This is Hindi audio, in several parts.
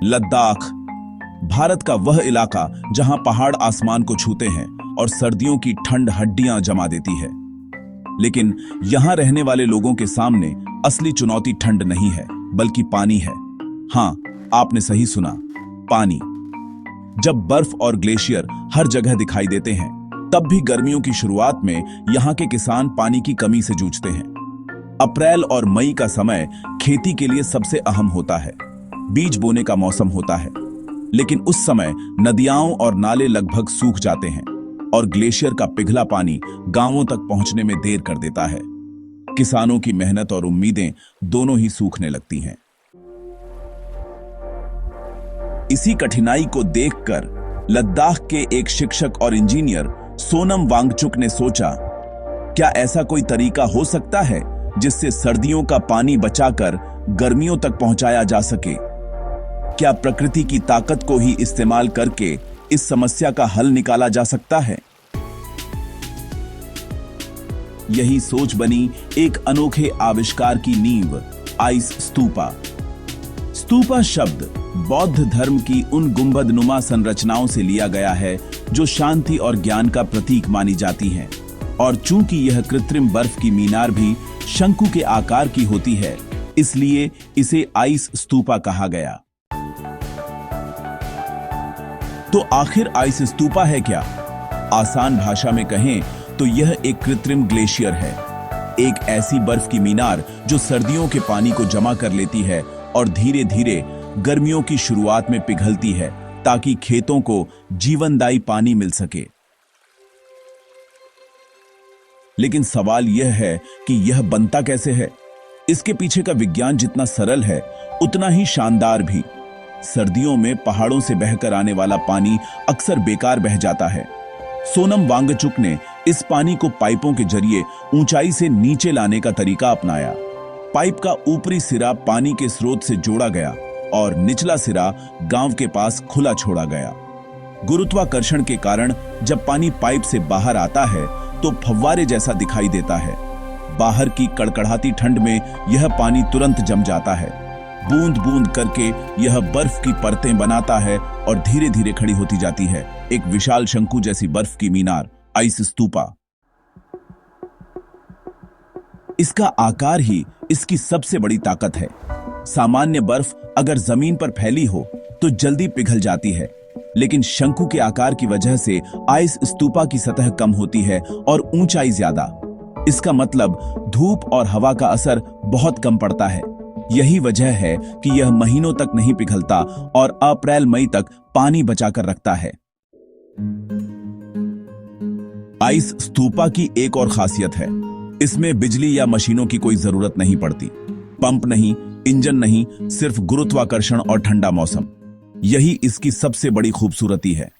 लद्दाख, भारत का वह इलाका जहां पहाड़ आसमान को छूते हैं और सर्दियों की ठंड हड्डियां जमा देती है। लेकिन यहां रहने वाले लोगों के सामने असली चुनौती ठंड नहीं है, बल्कि पानी है। हां, आपने सही सुना, पानी। जब बर्फ और ग्लेशियर हर जगह दिखाई देते हैं, तब भी गर्मियों की शुरुआत में यहां के किसान पानी की कमी से जूझते हैं। अप्रैल और मई का समय खेती के लिए सबसे अहम होता है। बीज बोने का मौसम होता है, लेकिन उस समय नदियां और नाले लगभग सूख जाते हैं और ग्लेशियर का पिघला पानी गांवों तक पहुंचने में देर कर देता है। किसानों की मेहनत और उम्मीदें दोनों ही सूखने लगती हैं। इसी कठिनाई को देखकर लद्दाख के एक शिक्षक और इंजीनियर सोनम वांगचुक ने सोचा, क्या ऐसा कोई तरीका हो सकता है जिससे सर्दियों का पानी बचाकर गर्मियों तक पहुंचाया जा सके? क्या प्रकृति की ताकत को ही इस्तेमाल करके इस समस्या का हल निकाला जा सकता है? यही सोच बनी एक अनोखे आविष्कार की नींव, आइस स्तूपा। स्तूपा शब्द बौद्ध धर्म की उन गुंबदनुमा संरचनाओं से लिया गया है जो शांति और ज्ञान का प्रतीक मानी जाती हैं। और चूंकि यह कृत्रिम बर्फ की मीनार भी शंकु के आकार की होती है, इसलिए इसे आइस स्तूपा कहा गया। तो आखिर आइस स्तूपा है क्या? आसान भाषा में कहें तो यह एक कृत्रिम ग्लेशियर है, एक ऐसी बर्फ की मीनार जो सर्दियों के पानी को जमा कर लेती है और धीरे धीरे गर्मियों की शुरुआत में पिघलती है, ताकि खेतों को जीवनदायी पानी मिल सके। लेकिन सवाल यह है कि यह बनता कैसे है? इसके पीछे का विज्ञान जितना सरल है, उतना ही शानदार भी। सर्दियों में पहाड़ों से बहकर आने वाला पानी अक्सर बेकार बह जाता है। सोनम वांगचुक ने इस पानी को पाइपों के जरिए ऊंचाई से नीचे लाने का तरीका अपनाया। पाइप का ऊपरी सिरा पानी के स्रोत से जोड़ा गया और निचला सिरा गांव के पास खुला छोड़ा गया। गुरुत्वाकर्षण के कारण जब पानी पाइप से बाहर आता है तो फव्वारे जैसा दिखाई देता है। बाहर की कड़कड़ाती ठंड में यह पानी तुरंत जम जाता है। बूंद बूंद करके यह बर्फ की परतें बनाता है और धीरे धीरे खड़ी होती जाती है, एक विशाल शंकु जैसी बर्फ की मीनार, आइस स्तूपा। इसका आकार ही इसकी सबसे बड़ी ताकत है। सामान्य बर्फ अगर जमीन पर फैली हो तो जल्दी पिघल जाती है, लेकिन शंकु के आकार की वजह से आइस स्तूपा की सतह कम होती है और ऊंचाई ज्यादा। इसका मतलब धूप और हवा का असर बहुत कम पड़ता है। यही वजह है कि यह महीनों तक नहीं पिघलता और अप्रैल मई तक पानी बचाकर रखता है। आइस स्तूपा की एक और खासियत है, इसमें बिजली या मशीनों की कोई जरूरत नहीं पड़ती। पंप नहीं, इंजन नहीं, सिर्फ गुरुत्वाकर्षण और ठंडा मौसम। यही इसकी सबसे बड़ी खूबसूरती है।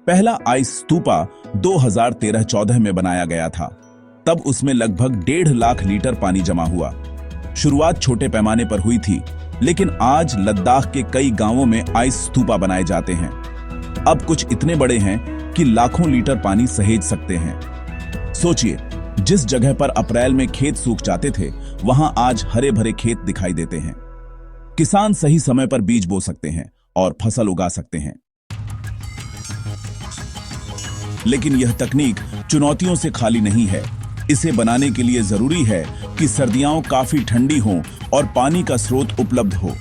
पहला आइस स्तूपा 2013-14 में बनाया गया था। तब उसमें लगभग 1.5 लाख लीटर पानी जमा हुआ। शुरुआत छोटे पैमाने पर हुई थी, लेकिन आज लद्दाख के कई गांवों में आइस स्तूपा बनाए जाते हैं। अब कुछ इतने बड़े हैं कि लाखों लीटर पानी सहेज सकते हैं। सोचिए, जिस जगह पर अप्रैल में खेत सूख जाते थे, वहां आज हरे भरे खेत दिखाई देते हैं। किसान सही समय पर बीज बो सकते हैं और फसल उगा सकते हैं। लेकिन यह तकनीक चुनौतियों से खाली नहीं है। इसे बनाने के लिए जरूरी है कि सर्दियां काफी ठंडी हों और पानी का स्रोत उपलब्ध हो।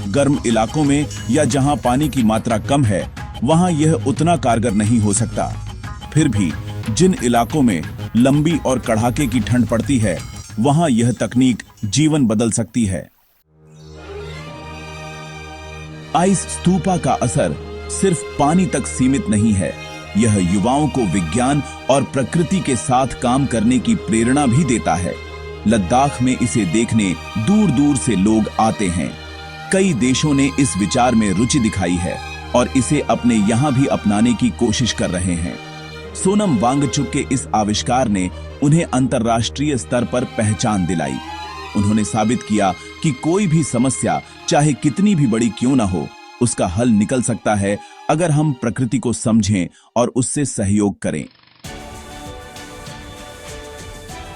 गर्म इलाकों में या जहां पानी की मात्रा कम है, वहां यह उतना कारगर नहीं हो सकता। फिर भी जिन इलाकों में लंबी और कड़ाके की ठंड पड़ती है, वहां यह तकनीक जीवन बदल सकती है। आइस स्तूपा का असर सिर्फ पानी तक सीमित नहीं है, यह युवाओं को विज्ञान और प्रकृति के साथ काम करने की प्रेरणा भी देता है। लद्दाख में इसे देखने दूर दूर से लोग आते हैं। कई देशों ने इस विचार में रुचि दिखाई है और इसे अपने यहां भी अपनाने की कोशिश कर रहे हैं। सोनम वांगचुक के इस आविष्कार ने उन्हें अंतर्राष्ट्रीय स्तर पर पहचान दिलाई। उन्होंने साबित किया कि कोई भी समस्या चाहे कितनी भी बड़ी क्यों ना हो, उसका हल निकल सकता है अगर हम प्रकृति को समझें और उससे सहयोग करें।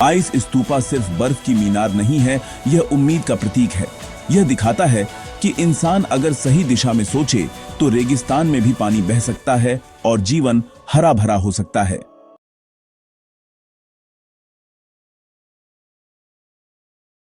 आइस स्तूपा सिर्फ बर्फ की मीनार नहीं है, यह उम्मीद का प्रतीक है। यह दिखाता है कि इंसान अगर सही दिशा में सोचे तो रेगिस्तान में भी पानी बह सकता है और जीवन हरा भरा हो सकता है।